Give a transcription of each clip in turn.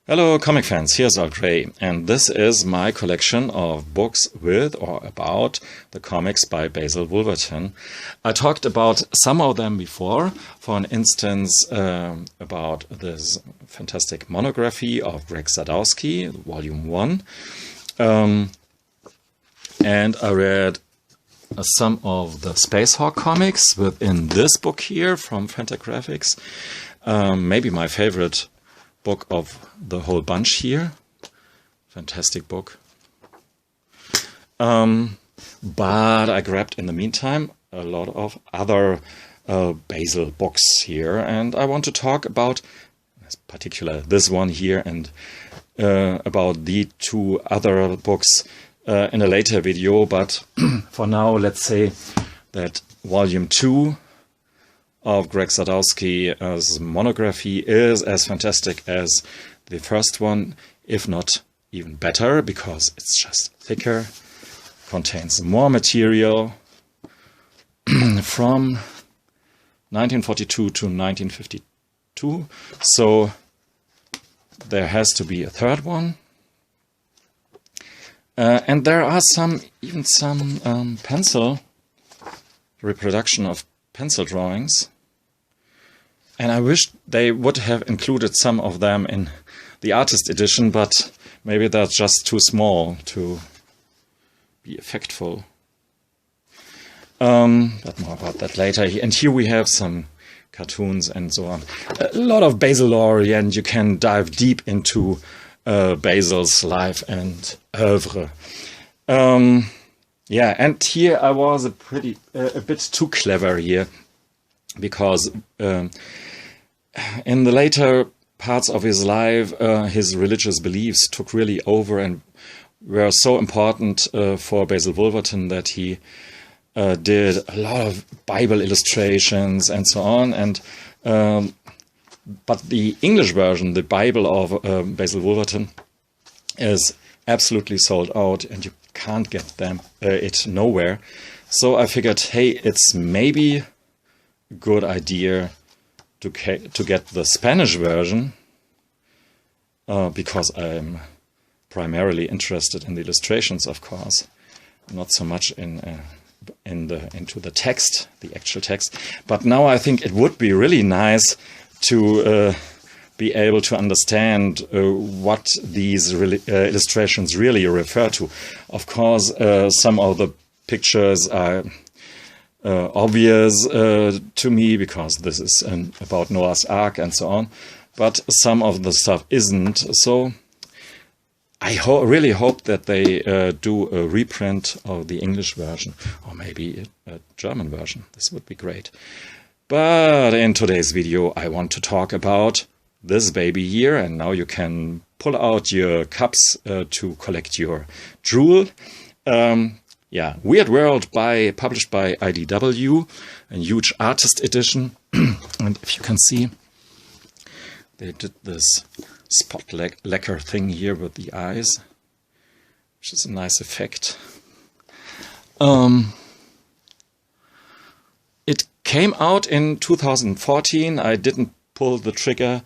Hello comic fans, here's Earl Grey, and this is my collection of books with or about the comics by Basil Wolverton. I talked about some of them before, for instance about this fantastic monography of Greg Sadowski, Volume 1, and I read some of the Space Hawk comics within this book here from Fantagraphics, maybe my favorite book of the whole bunch here. Fantastic book. But I grabbed in the meantime a lot of other Basil books here, and I want to talk about, in particular, this one here, and about the two other books in a later video. But for now, let's say that Volume 2 of Greg Sadowski's monography is as fantastic as the first one, if not even better, because it's just thicker, contains more material from 1942 to 1952, so there has to be a third one. And there are even some pencil reproduction of pencil drawings, and I wish they would have included some of them in the artist edition, but maybe they're just too small to be effectful. But more about that later. And here we have some cartoons and so on. A lot of Basil lore, and you can dive deep into Basil's life and oeuvre. Yeah, and here I was a bit too clever here, because in the later parts of his life, his religious beliefs took really over and were so important for Basil Wolverton that he did a lot of Bible illustrations and so on. And but the English version, the Bible of Basil Wolverton, is absolutely sold out, and you can't get it nowhere. So I figured, hey, it's maybe a good idea to get the Spanish version, because I'm primarily interested in the illustrations, of course, not so much into the text, the actual text. But now I think it would be really nice to be able to understand what these illustrations really refer to. Of course, some of the pictures are obvious to me, because this is about Noah's Ark and so on, but some of the stuff isn't. So I really hope that they do a reprint of the English version, or maybe a German version. This would be great. But in today's video, I want to talk about this baby here, and now you can pull out your cups to collect your drool. Yeah, Weird World published by IDW, a huge artist edition. And if you can see, they did this spot lacquer thing here with the eyes, which is a nice effect. It came out in 2014. I didn't pull the trigger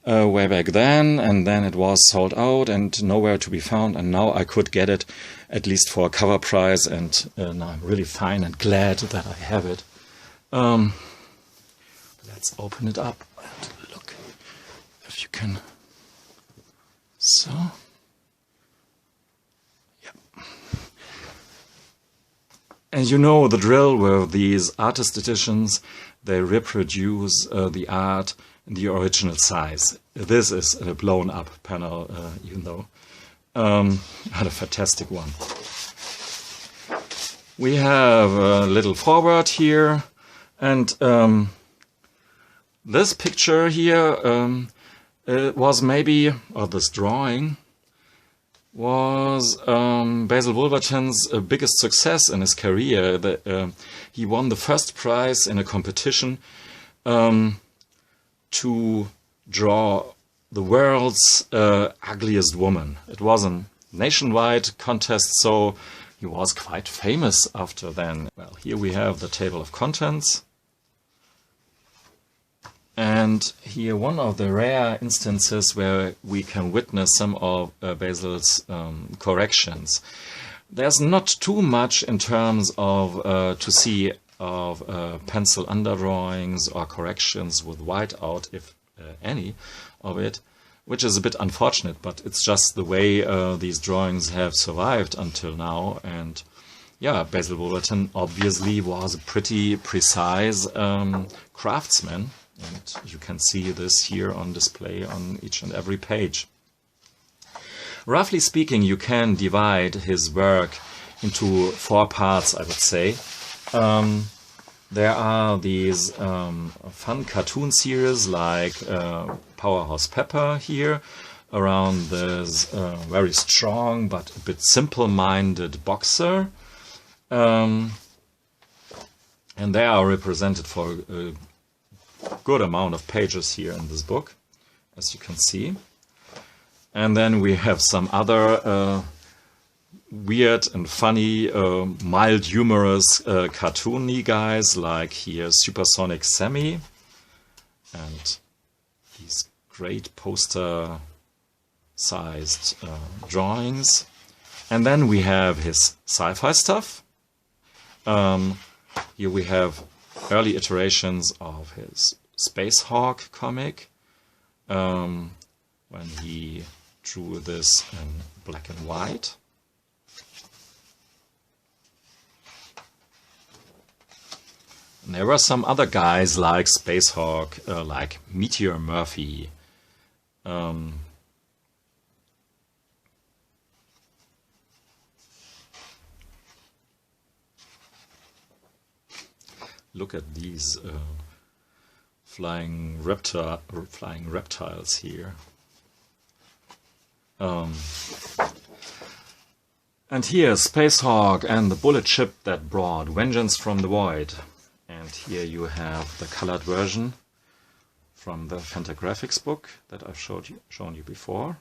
way back then, and then it was sold out and nowhere to be found, and now I could get it at least for a cover price, and now I'm really fine and glad that I have it. Let's open it up and look if you can. So, yeah. And you know the drill with these artist editions. They reproduce the art in the original size. This is a blown up panel, even though I had a fantastic one. We have a little forward here, and this picture here was maybe, or this drawing was Basil Wolverton's biggest success in his career. He won the first prize in a competition to draw the world's ugliest woman. It was a nationwide contest, so he was quite famous after then. Well, here we have the table of contents. And here one of the rare instances where we can witness some of Basil's corrections. There's not too much in terms of to see of pencil underdrawings or corrections with whiteout, if any of it, which is a bit unfortunate, but it's just the way these drawings have survived until now. And yeah, Basil Wolverton obviously was a pretty precise craftsman, and you can see this here on display on each and every page. Roughly speaking, you can divide his work into 4 parts, I would say. There are these fun cartoon series like Powerhouse Pepper here, around this very strong but a bit simple-minded boxer. And they are represented for a good amount of pages here in this book, as you can see. And then we have some other weird and funny, mild humorous cartoony guys, like here Supersonic Sammy, and these great poster-sized drawings. And then we have his sci-fi stuff. Here we have early iterations of his Space Hawk comic, when he drew this in black and white. And there were some other guys like Space Hawk, like Meteor Murphy. Look at these flying reptiles here. And here, Space Hawk and the bullet ship that brought vengeance from the void. And here you have the colored version from the Fantagraphics book that I've shown you before.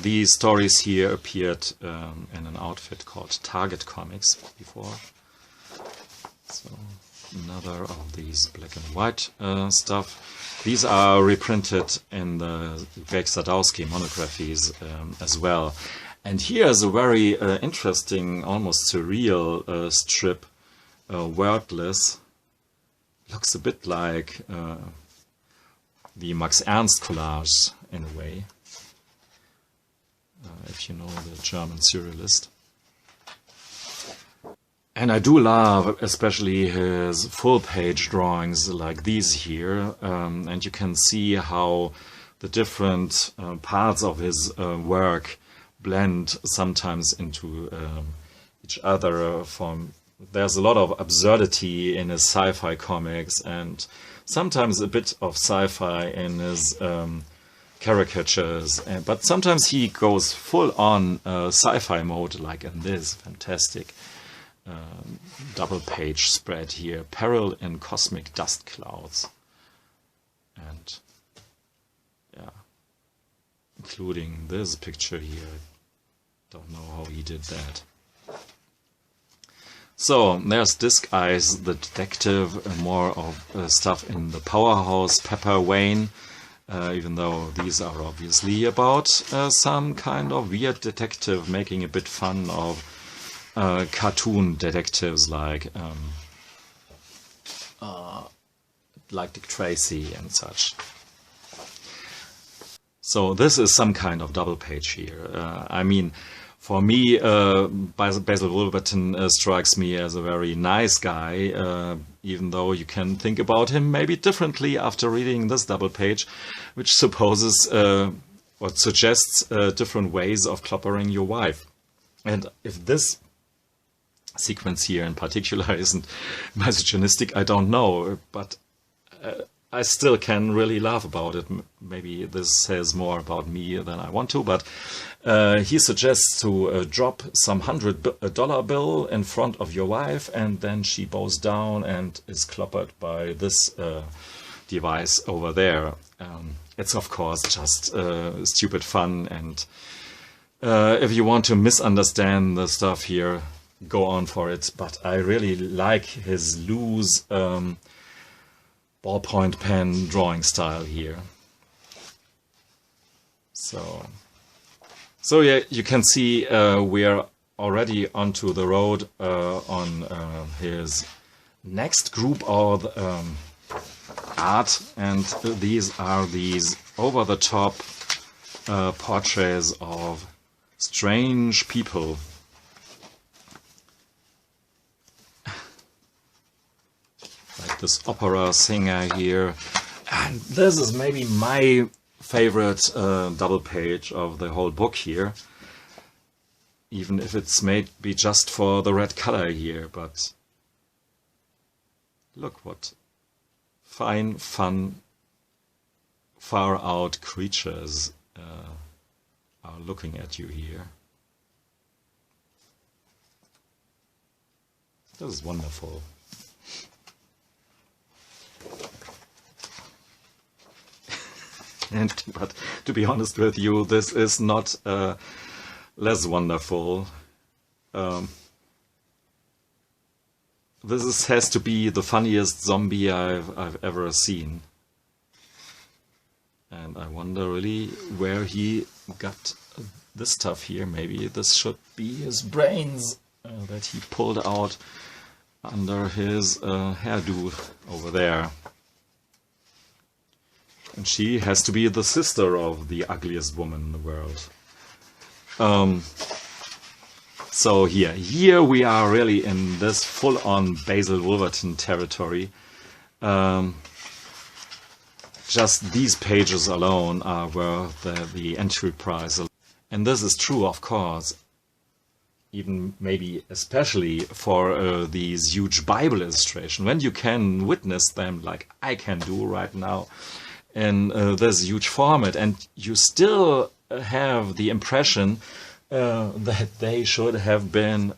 These stories here appeared in an outfit called Target Comics before. So another of these black and white stuff. These are reprinted in the Greg Sadowski monographies as well. And here's a very interesting, almost surreal strip, Wordless. Looks a bit like the Max Ernst collage in a way, if you know the German surrealist. And I do love especially his full-page drawings like these here, and you can see how the different parts of his work blend sometimes into each other. There's a lot of absurdity in his sci-fi comics, and sometimes a bit of sci-fi in his caricatures, but sometimes he goes full-on sci-fi mode, like in this fantastic double-page spread here, Peril in Cosmic Dust Clouds, and yeah, including this picture here. Don't know how he did that. So there's Disc Eyes the Detective, more of stuff in the Powerhouse Pepper vein, even though these are obviously about some kind of weird detective making a bit fun of cartoon detectives like Dick Tracy and such. So this is some kind of double page here. I mean, for me, Basil Wolverton strikes me as a very nice guy, even though you can think about him maybe differently after reading this double page, which supposes or suggests different ways of clobbering your wife. And if this sequence here in particular isn't misogynistic, I don't know, but I still can really laugh about it. Maybe this says more about me than I want to, but he suggests to drop some $100 bill in front of your wife, and then she bows down and is clobbered by this device over there. It's of course just stupid fun, and If you want to misunderstand the stuff here, go on for it. But I really like his loose ballpoint pen drawing style here. So yeah, you can see we are already onto the road on his next group of art, and these are these over-the-top portraits of strange people. Like this opera singer here. And this is maybe my favorite double page of the whole book here. Even if it's maybe just for the red color here, but look what fine, fun, far-out creatures are looking at you here. This is wonderful. But to be honest with you, this is not less wonderful. This has to be the funniest zombie I've ever seen. And I wonder really where he got this stuff here. Maybe this should be his brains that he pulled out under his hairdo over there. And she has to be the sister of the ugliest woman in the world. So here we are really in this full-on Basil Wolverton territory. Just these pages alone are worth the entry price. And this is true, of course, even maybe especially for these huge Bible illustrations. When you can witness them like I can do right now in this huge format, and you still have the impression that they should have been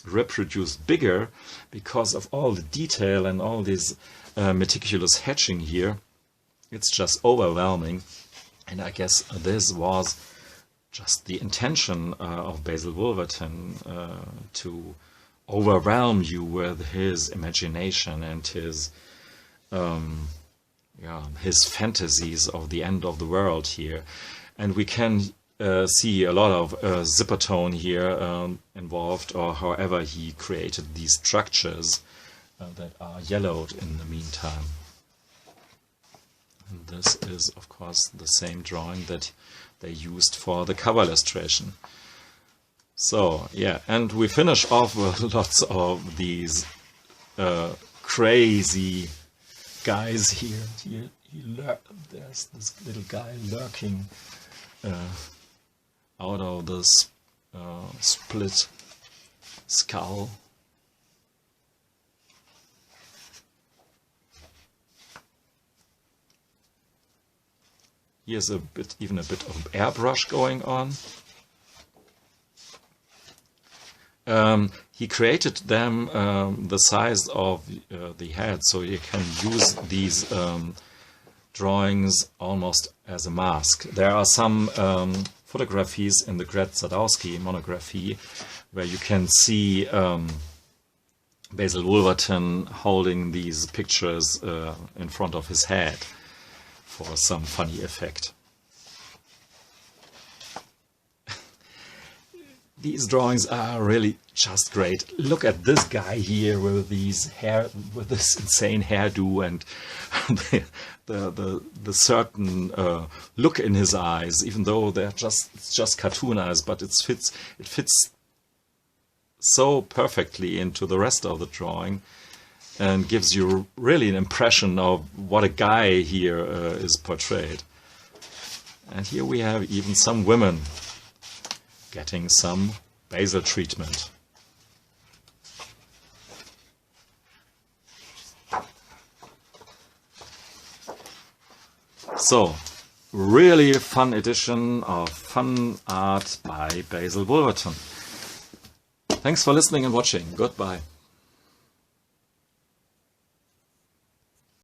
reproduced bigger because of all the detail and all this meticulous hatching here. It's just overwhelming, and I guess this was just the intention of Basil Wolverton, to overwhelm you with his imagination and his fantasies of the end of the world here. And we can see a lot of zipper tone here involved, or however he created these structures that are yellowed in the meantime. And this is, of course, the same drawing that they used for the cover illustration. So, yeah, and we finish off with lots of these crazy guys here. There's this little guy lurking out of this split skull. Here's even a bit of airbrush going on. He created them the size of the head, so you can use these drawings almost as a mask. There are some photographies in the Gret Sadowski monography where you can see Basil Wolverton holding these pictures in front of his head for some funny effect. These drawings are really just great. Look at this guy here with this insane hairdo and the certain look in his eyes, even though it's just cartoon eyes, but it fits so perfectly into the rest of the drawing and gives you really an impression of what a guy here is portrayed. And here we have even some women getting some basil treatment. So, really fun edition of fun art by Basil Wolverton. Thanks for listening and watching. Goodbye.